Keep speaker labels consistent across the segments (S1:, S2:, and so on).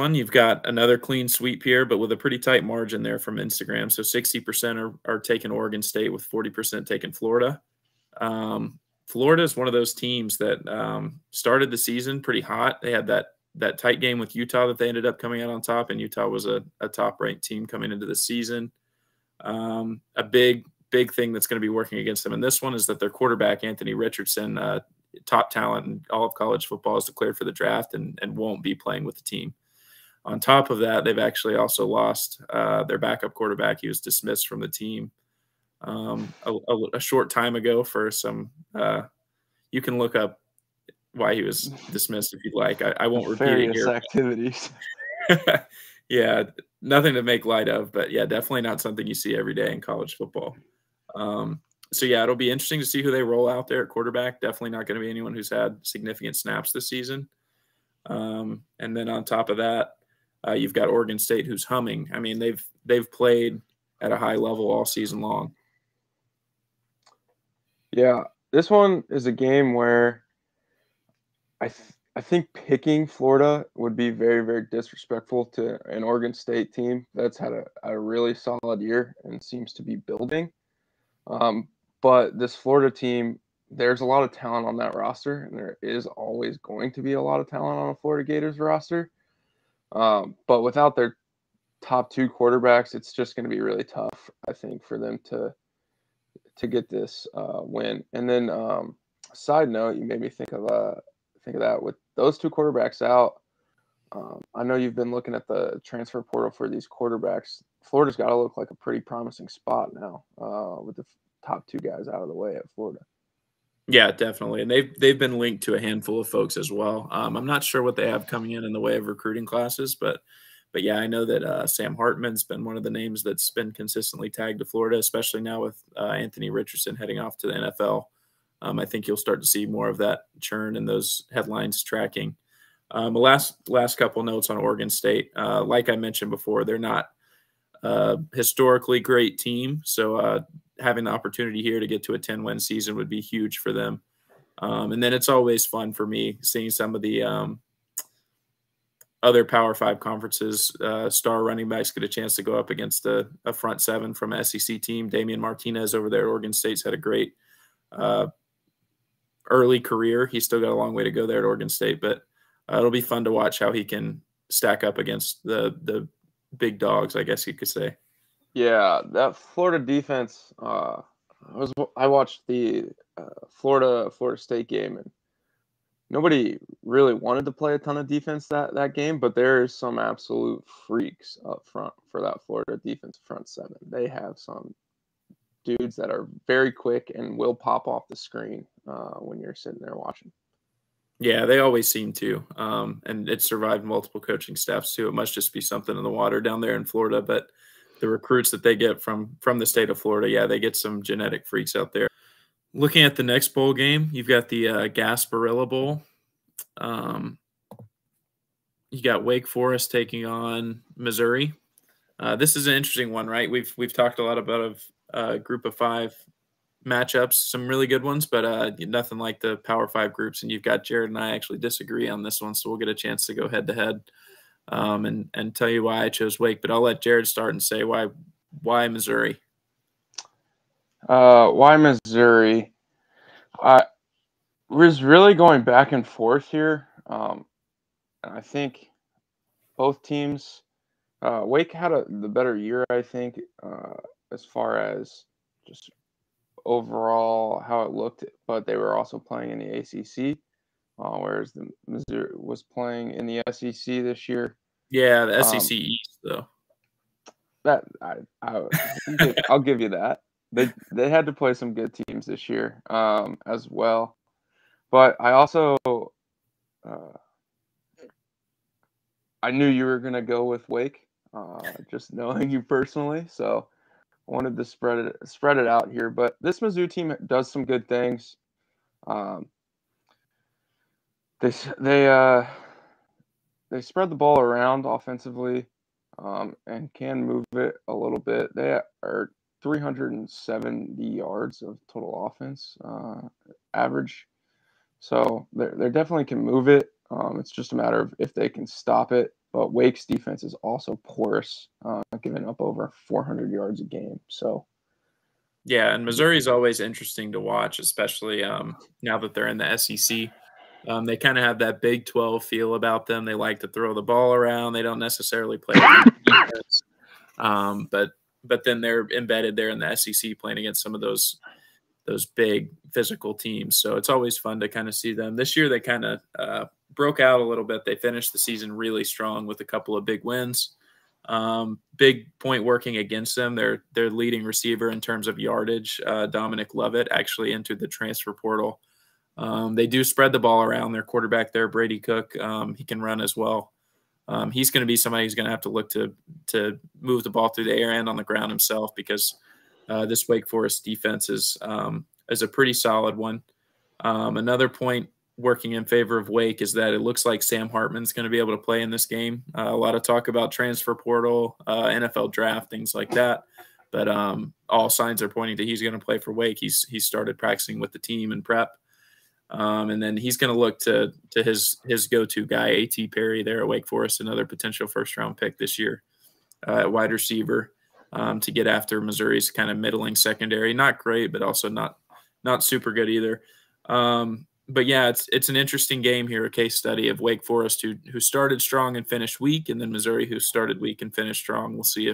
S1: one, you've got another clean sweep here, but with a pretty tight margin there from Instagram. So 60% are taking Oregon State, with 40% taking Florida. Florida is one of those teams that started the season pretty hot. They had that tight game with Utah that they ended up coming out on top, and Utah was a top-ranked team coming into the season. A big thing that's going to be working against them in this one is that their quarterback, Anthony Richardson, top talent in all of college football, is declared for the draft and won't be playing with the team. On top of that, they've actually also lost their backup quarterback. He was dismissed from the team a short time ago for some you can look up why he was dismissed if you'd like. I won't repeat it here.
S2: Activities.
S1: Yeah, nothing to make light of, but yeah, definitely not something you see every day in college football. So yeah, it'll be interesting to see who they roll out there at quarterback. Definitely not going to be anyone who's had significant snaps this season. And then on top of that, you've got Oregon State, who's humming. I mean, they've played at a high level all season long.
S2: Yeah, this one is a game where I think picking Florida would be very, very disrespectful to an Oregon State team that's had a really solid year and seems to be building. But this Florida team, there's a lot of talent on that roster, and there is always going to be a lot of talent on a Florida Gators roster. But without their top two quarterbacks, it's just going to be really tough, I think, for them to get this win. And then, side note, you made me think of that with those two quarterbacks out. I know you've been looking at the transfer portal for these quarterbacks. Florida's got to look like a pretty promising spot now with the top two guys out of the way at Florida.
S1: Yeah, definitely. And they've been linked to a handful of folks as well. I'm not sure what they have coming in the way of recruiting classes, but yeah, I know that Sam Hartman's been one of the names that's been consistently tagged to Florida, especially now with Anthony Richardson heading off to the NFL. I think you'll start to see more of that churn and those headlines tracking. The last couple notes on Oregon State. Like I mentioned before, they're not a historically great team, so having the opportunity here to get to a 10-win season would be huge for them. And then it's always fun for me seeing some of the other Power 5 conferences star running backs get a chance to go up against a front seven from an SEC team. Damian Martinez over there at Oregon State's had a great early career. He's still got a long way to go there at Oregon State, but it'll be fun to watch how he can stack up against the big dogs, I guess you could say.
S2: Yeah, that Florida defense. I watched the Florida State game, and nobody really wanted to play a ton of defense that game, but there is some absolute freaks up front for that Florida defense front seven. They have some dudes that are very quick and will pop off the screen when you're sitting there watching.
S1: Yeah, they always seem to, and it survived multiple coaching staffs too. It must just be something in the water down there in Florida, but the recruits that they get from the state of Florida, yeah, they get some genetic freaks out there. Looking at the next bowl game, you've got the Gasparilla Bowl. You got Wake Forest taking on Missouri. This is an interesting one, right? We've talked a lot about a group of 5 matchups, some really good ones, but nothing like the Power 5 groups. And you've got Jared and I actually disagree on this one, so we'll get a chance to go head to head and tell you why I chose Wake. But I'll let Jared start and say why Missouri.
S2: Why Missouri? I was really going back and forth here. And I think both teams, Wake had the better year, I think, as far as just overall how it looked, but they were also playing in the ACC, whereas the Missouri was playing in the SEC this year.
S1: Yeah, the SEC East, though.
S2: That I'll give you that. They had to play some good teams this year as well. But I also I knew you were gonna go with Wake, just knowing you personally. So I wanted to spread it out here. But this Mizzou team does some good things. They spread the ball around offensively and can move it a little bit. They are 370 yards of total offense average. So they definitely can move it. It's just a matter of if they can stop it. but Wake's defense is also porous, giving up over 400 yards a game. So,
S1: Yeah, and Missouri is always interesting to watch, especially now that they're in the SEC. They kind of have that Big 12 feel about them. They like to throw the ball around. They don't necessarily play a ton of defense, but then they're embedded there in the SEC, playing against some of those big physical teams. So it's always fun to kind of see them. This year they kind of broke out a little bit. They finished the season really strong with a couple of big wins. Big point working against them. Their leading receiver in terms of yardage, Dominic Lovett, actually entered the transfer portal. They do spread the ball around. Their quarterback there, Brady Cook, he can run as well. He's going to be somebody who's going to have to look to move the ball through the air and on the ground himself, because this Wake Forest defense is a pretty solid one. Another point working in favor of Wake is that it looks like Sam Hartman's going to be able to play in this game. A lot of talk about transfer portal, NFL draft, things like that. But all signs are pointing to he's going to play for Wake. He's started practicing with the team in prep. And then he's going to look to his go-to guy, A.T. Perry, there at Wake Forest, another potential first-round pick this year at wide receiver, to get after Missouri's kind of middling secondary. Not great, but also not super good either. But yeah, it's an interesting game here, a case study of Wake Forest who started strong and finished weak, and then Missouri who started weak and finished strong. We'll see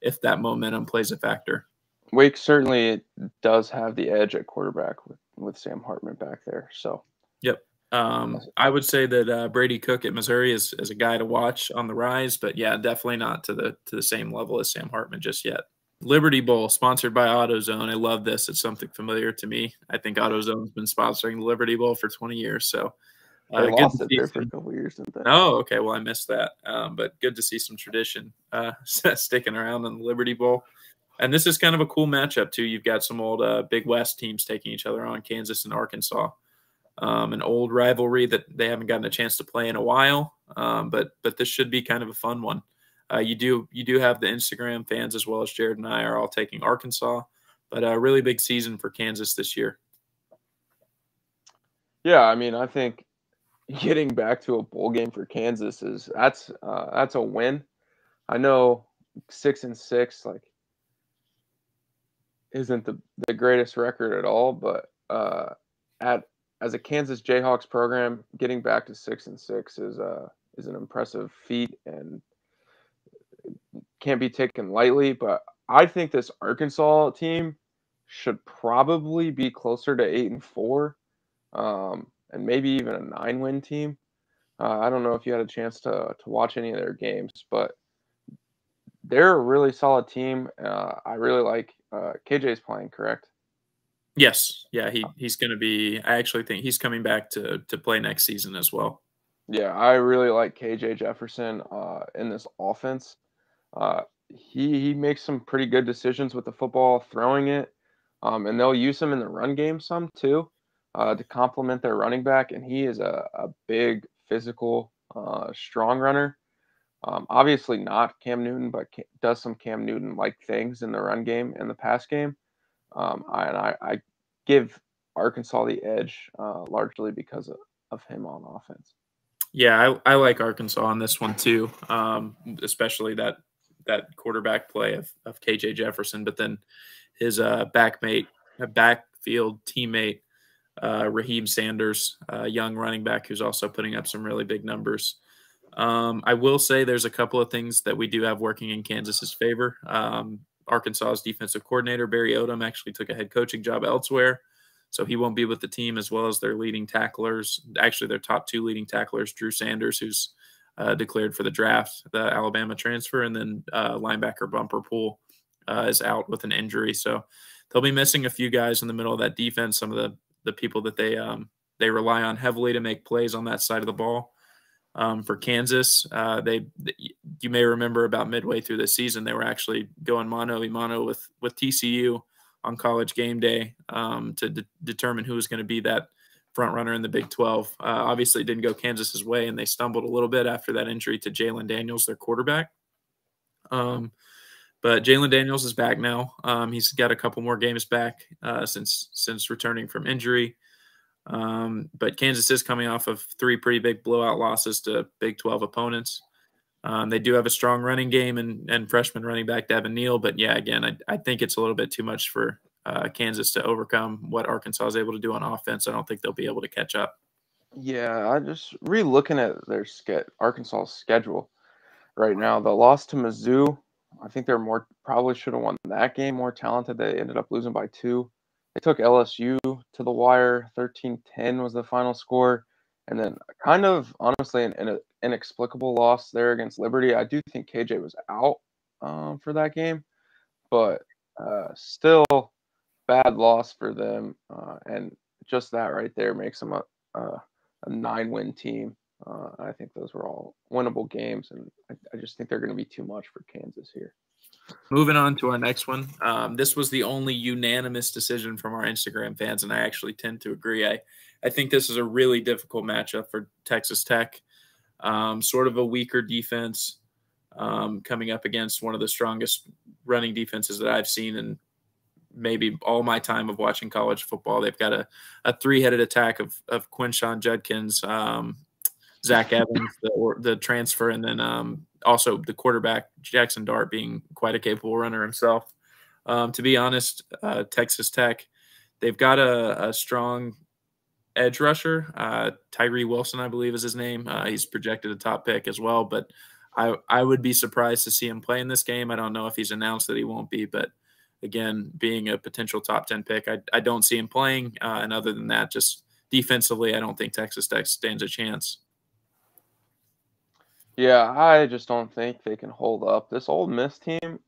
S1: if that momentum plays a factor.
S2: Wake certainly does have the edge at quarterback with Sam Hartman back there. So,
S1: yep. I would say that Brady Cook at Missouri is a guy to watch on the rise, but yeah, definitely not to the same level as Sam Hartman just yet. Liberty Bowl, sponsored by AutoZone. I love this. It's something familiar to me. I think AutoZone's been sponsoring the Liberty Bowl for 20 years. So
S2: they
S1: good
S2: lost
S1: to
S2: it
S1: see
S2: there for a couple of years, didn't they?
S1: Oh, okay. Well, I missed that. But good to see some tradition sticking around in the Liberty Bowl. And this is kind of a cool matchup, too. You've got some old Big West teams taking each other on, Kansas and Arkansas. An old rivalry that they haven't gotten a chance to play in a while. But this should be kind of a fun one. You do have the Instagram fans, as well as Jared and I, are all taking Arkansas, but a really big season for Kansas this year.
S2: Yeah, I mean, I think getting back to a bowl game for Kansas that's a win. I know 6-6 like isn't the greatest record at all, but as a Kansas Jayhawks program, getting back to 6-6 is an impressive feat and can't be taken lightly. But I think this Arkansas team should probably be closer to 8-4, and maybe even a 9-win team. I don't know if you had a chance to watch any of their games, but they're a really solid team. I really like KJ's playing, correct?
S1: Yes. Yeah, he's going to be – I actually think he's coming back to play next season as well.
S2: Yeah, I really like KJ Jefferson in this offense. He makes some pretty good decisions with the football, throwing it, and they'll use him in the run game some too, to complement their running back. And he is a big, physical, strong runner. Obviously not Cam Newton, but does some Cam Newton-like things in the run game and the pass game. I give Arkansas the edge largely because of him on offense.
S1: Yeah, I like Arkansas on this one too, especially that quarterback play of KJ Jefferson, but then his backfield teammate, Raheem Sanders, a young running back who's also putting up some really big numbers. I will say there's a couple of things that we do have working in Kansas's favor. Arkansas's defensive coordinator, Barry Odom, actually took a head coaching job elsewhere, so he won't be with the team, as well as their leading tacklers. Actually, their top two leading tacklers, Drew Sanders, who's declared for the draft, the Alabama transfer, and then linebacker Bumper Pool is out with an injury. So they'll be missing a few guys in the middle of that defense, some of the people that they rely on heavily to make plays on that side of the ball. For Kansas, you may remember about midway through the season, they were actually going mano-a-mano with TCU on College game day to determine who was going to be that front runner in the Big 12. Obviously, it didn't go Kansas's way, and they stumbled a little bit after that injury to Jalen Daniels, their quarterback. But Jalen Daniels is back now. He's got a couple more games back since returning from injury. But Kansas is coming off of 3 pretty big blowout losses to Big 12 opponents. They do have a strong running game and freshman running back Devin Neal, but yeah, again, I think it's a little bit too much for Kansas to overcome what Arkansas is able to do on offense. I don't think they'll be able to catch up.
S2: Yeah, I just re-looking at their Arkansas's schedule right now. The loss to Mizzou, I think they're probably should have won that game. More talented. They ended up losing by 2. They took LSU to the wire. 13-10 was the final score, and then kind of honestly an inexplicable loss there against Liberty. I do think KJ was out for that game, but still bad loss for them, and just that right there makes them a 9-win team. I think those were all winnable games, and I just think they're going to be too much for Kansas here.
S1: Moving on to our next one. This was the only unanimous decision from our Instagram fans, and I actually tend to agree. I think this is a really difficult matchup for Texas Tech. Sort of a weaker defense coming up against one of the strongest running defenses that I've seen in maybe all my time of watching college football. They've got a 3-headed attack of Quinshon Judkins, Zach Evans, the transfer, and then also the quarterback, Jackson Dart, being quite a capable runner himself. To be honest, Texas Tech, they've got a strong edge rusher. Tyree Wilson, I believe, is his name. He's projected a top pick as well, but I would be surprised to see him play in this game. I don't know if he's announced that he won't be, but again, being a potential top 10 pick, I don't see him playing. And other than that, just defensively, I don't think Texas Tech stands a chance.
S2: Yeah, I just don't think they can hold up. This Ole Miss team,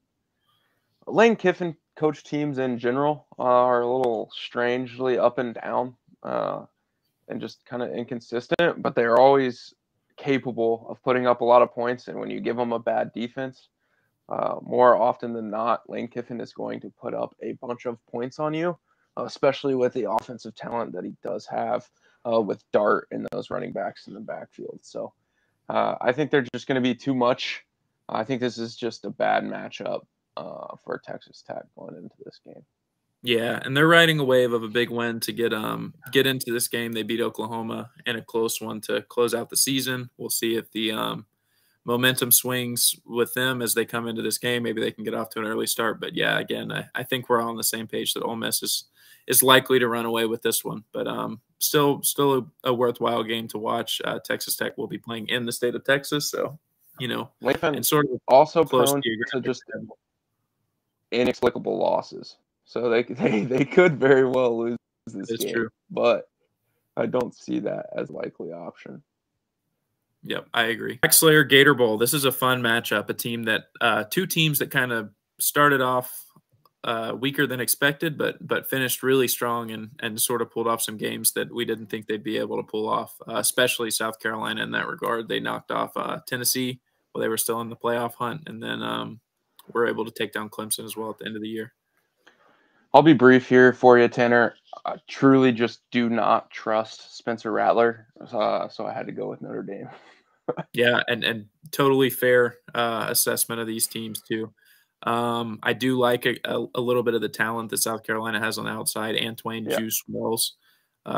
S2: Lane Kiffin coach teams in general are a little strangely up and down and just kind of inconsistent, but they're always capable of putting up a lot of points. And when you give them a bad defense, more often than not, Lane Kiffin is going to put up a bunch of points on you, especially with the offensive talent that he does have with Dart and those running backs in the backfield. So I think they're just going to be too much. I think this is just a bad matchup for Texas Tech going into this game.
S1: Yeah, and they're riding a wave of a big win to get into this game. They beat Oklahoma in a close one to close out the season. We'll see if the momentum swings with them as they come into this game. Maybe they can get off to an early start. But yeah, again, I think we're all on the same page that Ole Miss is likely to run away with this one. But still a worthwhile game to watch. Texas Tech will be playing in the state of Texas, so
S2: and
S1: sort of
S2: also
S1: close
S2: prone to
S1: geographic
S2: just
S1: schedule.
S2: inexplicable losses. So they could very well lose this
S1: It's
S2: game,
S1: true.
S2: but I don't see that as a likely option.
S1: Yep, I agree. Slayer Gator Bowl. This is a fun matchup. Two teams that kind of started off weaker than expected, but finished really strong and sort of pulled off some games that we didn't think they'd be able to pull off. Especially South Carolina in that regard. They knocked off Tennessee while they were still in the playoff hunt, and then were able to take down Clemson as well at the end of the year.
S2: I'll be brief here for you, Tanner. I truly just do not trust Spencer Rattler, so I had to go with Notre Dame.
S1: Yeah, and totally fair assessment of these teams too. I do like a little bit of the talent that South Carolina has on the outside. Antoine Juice Wells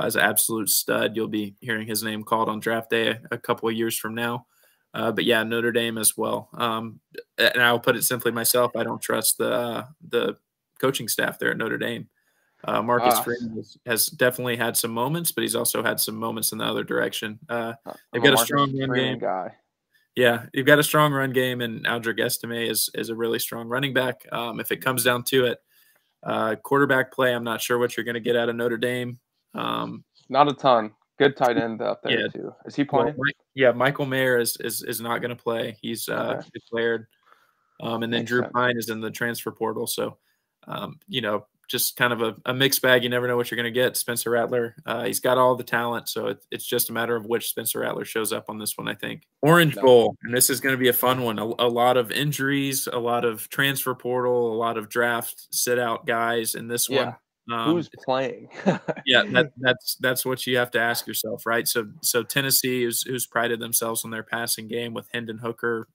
S1: is an absolute stud. You'll be hearing his name called on draft day a couple of years from now. But yeah, Notre Dame as well. And I'll put it simply myself, I don't trust the coaching staff there at Notre Dame. Marcus Freeman has definitely had some moments, but he's also had some moments in the other direction. They've got a strong run game.
S2: Guy.
S1: Yeah, you've got a strong run game, and Aldrick Estime is a really strong running back. If it comes down to it, quarterback play, I'm not sure what you're going to get out of Notre Dame.
S2: Not a ton. Good tight end up there too. Is he playing?
S1: Well, Michael Mayer is not going to play. He's declared, and then Makes Drew sense. Pine is in the transfer portal. So, just kind of a mixed bag. You never know what you're going to get. Spencer Rattler, he's got all the talent, so it's just a matter of which Spencer Rattler shows up on this one, I think. Orange Bowl, and this is going to be a fun one. A lot of injuries, a lot of transfer portal, a lot of draft sit-out guys in this one.
S2: Who's playing?
S1: Yeah, that's what you have to ask yourself, right? So Tennessee, who's prided themselves on their passing game with Hendon Hooker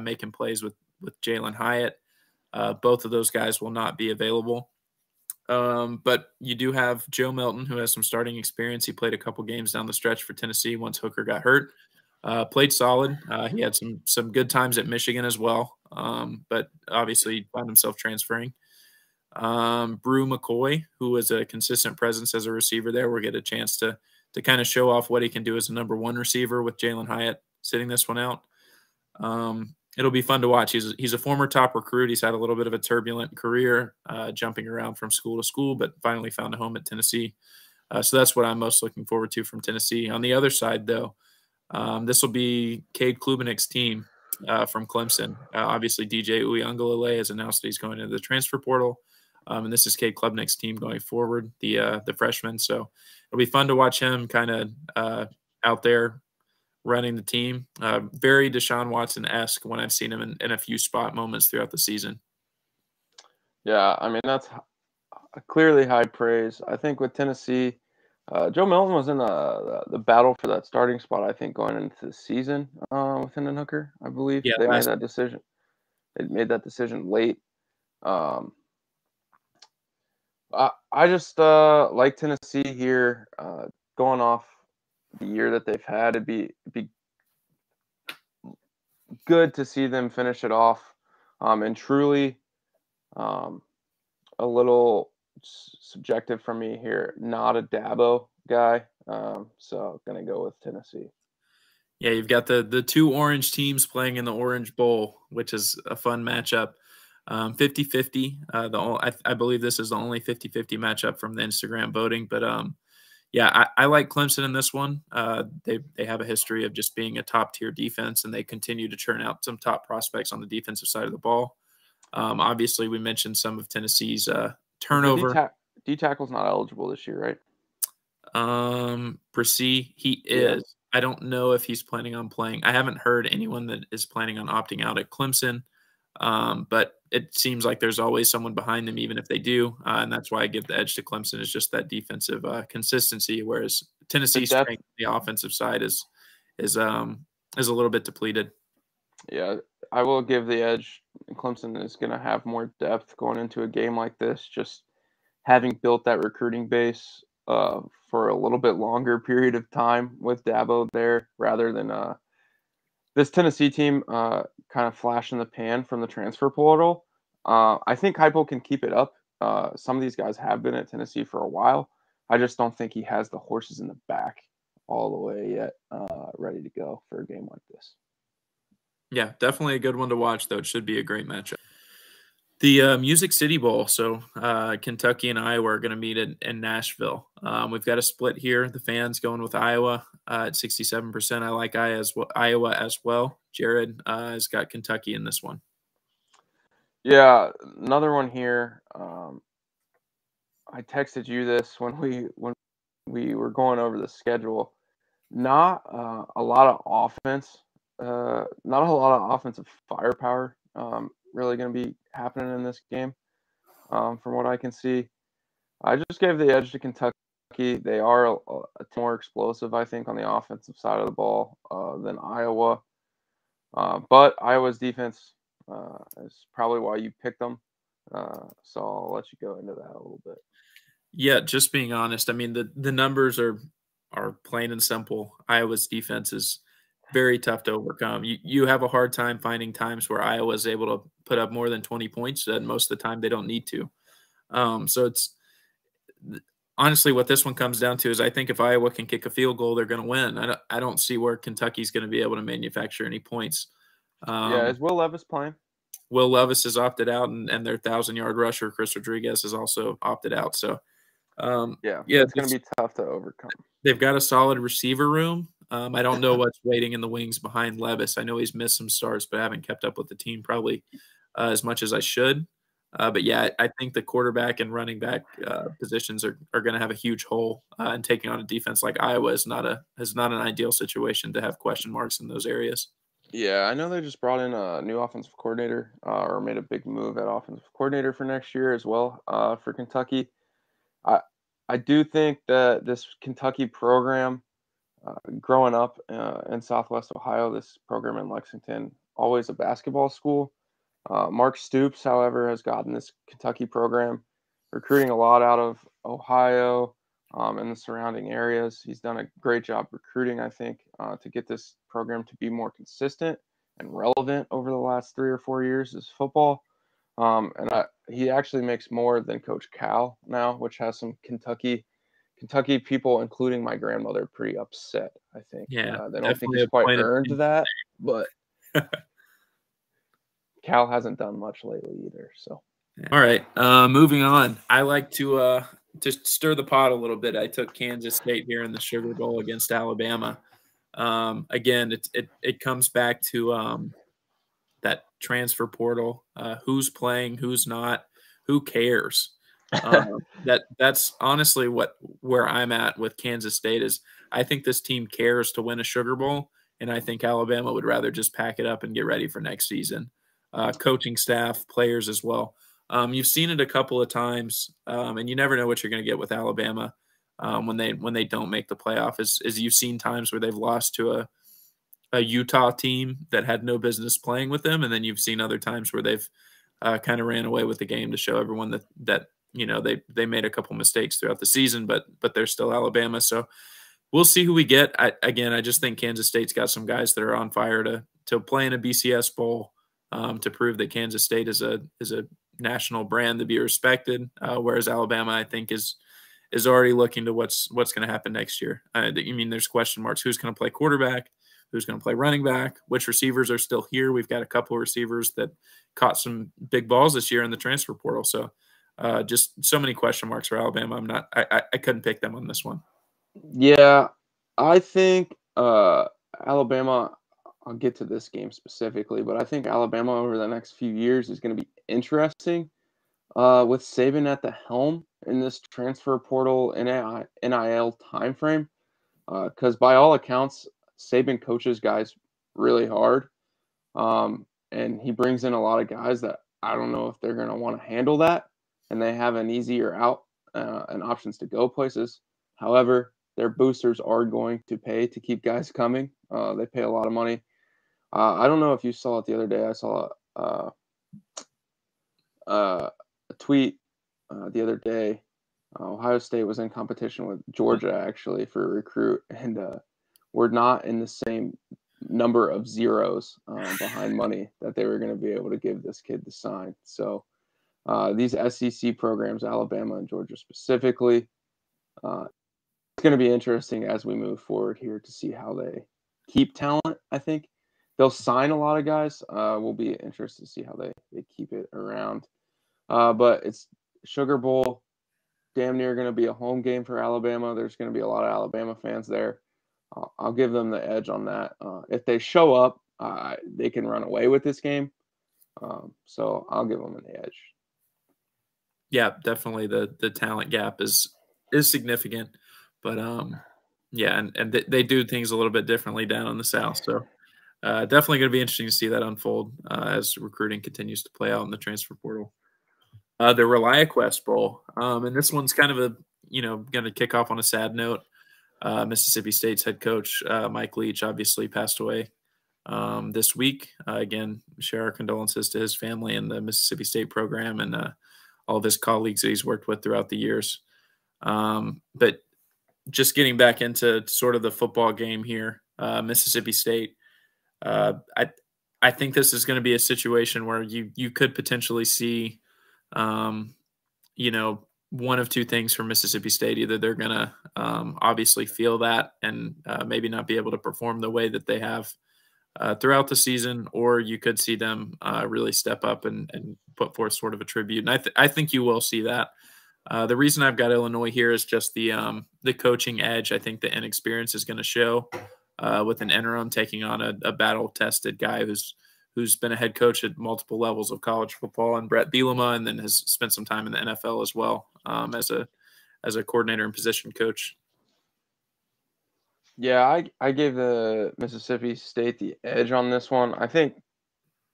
S1: making plays with Jalen Hyatt. Both of those guys will not be available. But you do have Joe Milton, who has some starting experience. He played a couple games down the stretch for Tennessee once Hooker got hurt. Played solid. He had some good times at Michigan as well, but obviously found himself transferring. Brew McCoy, who was a consistent presence as a receiver there, will get a chance to kind of show off what he can do as a number one receiver with Jalen Hyatt sitting this one out. It'll be fun to watch. He's a former top recruit. He's had a little bit of a turbulent career, jumping around from school to school, but finally found a home at Tennessee. So that's what I'm most looking forward to from Tennessee. On the other side, though, this will be Cade Klubnik's team from Clemson. Obviously, DJ Uiagalelei has announced that he's going into the transfer portal, and this is Cade Klubnik's team going forward, the freshman. So it'll be fun to watch him kind of out there running the team. Very Deshaun Watson-esque when I've seen him in a few spot moments throughout the season.
S2: Yeah, I mean, that's clearly high praise. I think with Tennessee, Joe Milton was in the battle for that starting spot, I think, going into the season with Hendon Hooker, I believe.
S1: Yeah,
S2: They made that decision. They made that decision late. I just like Tennessee here, going off the year that they've had. It'd be good to see them finish it off, and truly, a little subjective for me here. Not a Dabo guy, so gonna go with Tennessee.
S1: Yeah, you've got the two orange teams playing in the Orange Bowl, which is a fun matchup. 50-50. I believe this is the only 50-50 matchup from the Instagram voting. But yeah, I like Clemson in this one. They have a history of just being a top tier defense, and they continue to churn out some top prospects on the defensive side of the ball. Obviously, we mentioned some of Tennessee's turnover.
S2: D tackle's not eligible this year, right?
S1: Brissy, he is.
S2: Yeah.
S1: I don't know if he's planning on playing. I haven't heard anyone that is planning on opting out at Clemson. But it seems like there's always someone behind them, even if they do, and that's why I give the edge to Clemson. Is just that defensive consistency, whereas Tennessee's strength on the offensive side is a little bit depleted.
S2: Yeah, I will give the edge. Clemson is going to have more depth going into a game like this, just having built that recruiting base for a little bit longer period of time with Dabo there, rather than this Tennessee team kind of flash in the pan from the transfer portal. I think Heupel can keep it up. Some of these guys have been at Tennessee for a while. I just don't think he has the horses in the back all the way yet, ready to go for a game like this.
S1: Yeah, definitely a good one to watch, though. It should be a great matchup. The Music City Bowl. So Kentucky and Iowa are going to meet in Nashville. We've got a split here. The fans going with Iowa at 67%. I like Iowa as well. Jared has got Kentucky in this one.
S2: Yeah, another one here. I texted you this when we were going over the schedule. Not a lot of offense. Not a lot of offensive firepower. Really going to be happening in this game, from what I can see. I just gave the edge to Kentucky. They are a more explosive, I think, on the offensive side of the ball than Iowa. But Iowa's defense is probably why you picked them. So I'll let you go into that a little bit.
S1: Yeah, just being honest, I mean the numbers are plain and simple. Iowa's defense is very tough to overcome. You have a hard time finding times where Iowa is able to put up more than 20 points, and most of the time they don't need to. So it's honestly what this one comes down to is I think if Iowa can kick a field goal, they're going to win. I don't see where Kentucky's going to be able to manufacture any points.
S2: Yeah, is Will Levis playing?
S1: Will Levis has opted out, and their 1,000-yard rusher Chris Rodriguez has also opted out. So
S2: yeah, it's going to be tough to overcome.
S1: They've got a solid receiver room. I don't know what's waiting in the wings behind Levis. I know he's missed some starts, but I haven't kept up with the team probably as much as I should. But yeah, I think the quarterback and running back positions are going to have a huge hole. And taking on a defense like Iowa is not an ideal situation to have question marks in those areas.
S2: Yeah, I know they just brought in a new offensive coordinator, or made a big move at offensive coordinator for next year as well, for Kentucky. I do think that this Kentucky program, growing up in Southwest Ohio, this program in Lexington, always a basketball school. Mark Stoops, however, has gotten this Kentucky program recruiting a lot out of Ohio, in the surrounding areas. He's done a great job recruiting, I think, to get this program to be more consistent and relevant over the last 3 or 4 years as football. He actually makes more than Coach Cal now, which has some Kentucky people, including my grandmother, pretty upset. I think
S1: Yeah,
S2: they don't think
S1: definitely
S2: he's
S1: a
S2: quite
S1: point of
S2: earned that, but Cal hasn't done much lately either. So
S1: All right, moving on. I like to stir the pot a little bit. I took Kansas State here in the Sugar Bowl against Alabama. Again, it comes back to that transfer portal. Who's playing? Who's not? Who cares? That's honestly where I'm at with Kansas State is I think this team cares to win a Sugar Bowl, and I think Alabama would rather just pack it up and get ready for next season. Coaching staff, players as well. You've seen it a couple of times, and you never know what you're going to get with Alabama when they don't make the playoff. Is you've seen times where they've lost to a Utah team that had no business playing with them, and then you've seen other times where they've kind of ran away with the game to show everyone that they made a couple mistakes throughout the season, but they're still Alabama. So we'll see who we get. I just think Kansas State's got some guys that are on fire to play in a BCS bowl to prove that Kansas State is a national brand to be respected, whereas Alabama, I think, is already looking to what's going to happen next year. I mean, there's question marks. Who's going to play quarterback? Who's going to play running back? Which receivers are still here? We've got a couple of receivers that caught some big balls this year in the transfer portal. So just so many question marks for Alabama. I couldn't pick them on this one.
S2: yeah, I think Alabama. I'll get to this game specifically, but I think Alabama over the next few years is going to be interesting with Saban at the helm in this transfer portal NIL timeframe. Because by all accounts, Saban coaches guys really hard, and he brings in a lot of guys that I don't know if they're going to want to handle that, and they have an easier out and options to go places. However, their boosters are going to pay to keep guys coming. They pay a lot of money. I don't know if you saw it the other day. I saw a tweet the other day. Ohio State was in competition with Georgia actually for a recruit, and we're not in the same number of zeros behind money that they were going to be able to give this kid to sign. So these SEC programs, Alabama and Georgia specifically, it's going to be interesting as we move forward here to see how they keep talent. I think they'll sign a lot of guys. We'll be interested to see how they keep it around. But it's Sugar Bowl, damn near going to be a home game for Alabama. There's going to be a lot of Alabama fans there. I'll give them the edge on that. If they show up, they can run away with this game. So I'll give them an edge.
S1: Yeah, definitely the talent gap is significant, but yeah, and they do things a little bit differently down in the South. So definitely going to be interesting to see that unfold as recruiting continues to play out in the transfer portal. The ReliaQuest Bowl, and this one's kind of going to kick off on a sad note. Mississippi State's head coach Mike Leach obviously passed away this week. Again, share our condolences to his family and the Mississippi State program and all of his colleagues that he's worked with throughout the years. But just getting back into sort of the football game here, Mississippi State. I think this is going to be a situation where you could potentially see, one of two things from Mississippi State. Either they're going to obviously feel that and maybe not be able to perform the way that they have throughout the season, or you could see them really step up and put forth sort of a tribute. And I think you will see that. The reason I've got Illinois here is just the coaching edge. I think the inexperience is going to show with an interim taking on a battle-tested guy who's been a head coach at multiple levels of college football, and Brett Bielema, and then has spent some time in the NFL as well as a coordinator and position coach.
S2: Yeah, I gave the Mississippi State the edge on this one. I think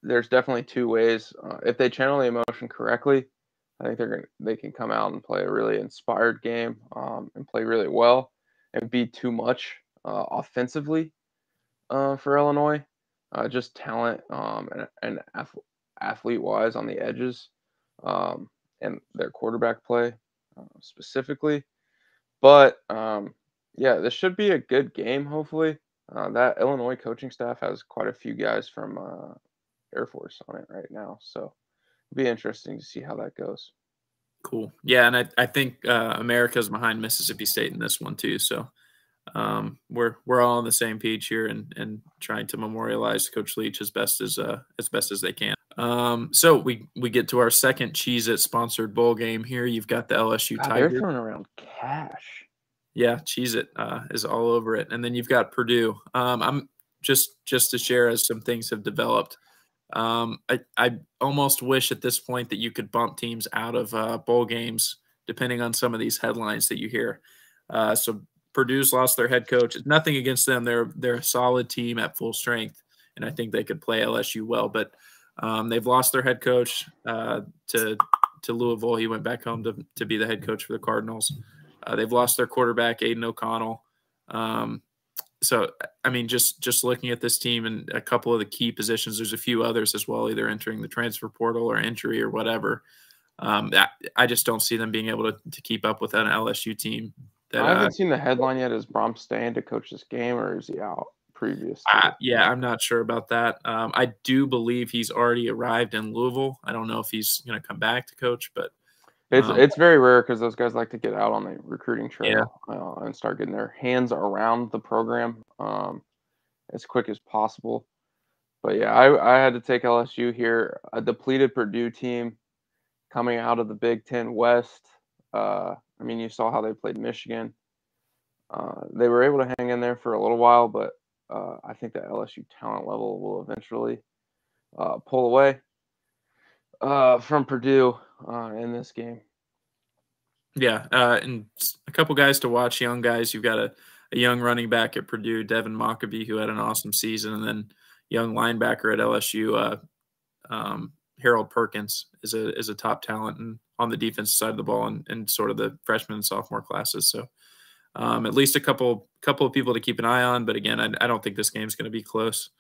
S2: there's definitely two ways. If they channel the emotion correctly, I think they can come out and play a really inspired game and play really well and be too much offensively for Illinois. Just talent and athlete-wise on the edges and their quarterback play specifically. But yeah, this should be a good game. Hopefully, that Illinois coaching staff has quite a few guys from Air Force on it right now, so it'll be interesting to see how that goes.
S1: Cool. Yeah, and I think America's behind Mississippi State in this one too. So we're all on the same page here and trying to memorialize Coach Leach as best as they can. So we get to our second Cheez-It sponsored bowl game here. You've got the LSU
S2: God, they're
S1: Tigers.
S2: throwing around cash.
S1: Yeah, Cheez-It is all over it. And then you've got Purdue. I'm just to share as some things have developed. I almost wish at this point that you could bump teams out of bowl games depending on some of these headlines that you hear. So Purdue's lost their head coach. Nothing against them. They're a solid team at full strength, and I think they could play LSU well. But they've lost their head coach to Louisville. He went back home to be the head coach for the Cardinals. They've lost their quarterback, Aiden O'Connell. So, I mean, just looking at this team and a couple of the key positions, there's a few others as well, either entering the transfer portal or injury or whatever. I just don't see them being able to keep up with an LSU team.
S2: I haven't seen the headline yet. Is Brom staying to coach this game, or is he out previous?
S1: Yeah, I'm not sure about that. I do believe he's already arrived in Louisville. I don't know if he's going to come back to coach, but
S2: it's very rare because those guys like to get out on the recruiting trail
S1: yeah.
S2: and start getting their hands around the program as quick as possible. But yeah, I had to take LSU here, a depleted Purdue team coming out of the Big Ten West. I mean, you saw how they played Michigan. They were able to hang in there for a little while, but I think that LSU talent level will eventually pull away from Purdue in this game.
S1: Yeah, and a couple guys to watch, young guys. You've got a young running back at Purdue, Devin Mockabee, who had an awesome season, and then young linebacker at LSU, Harold Perkins is a top talent and on the defensive side of the ball and sort of the freshman and sophomore classes. So at least a couple of people to keep an eye on. But again, I don't think this game's going to be close.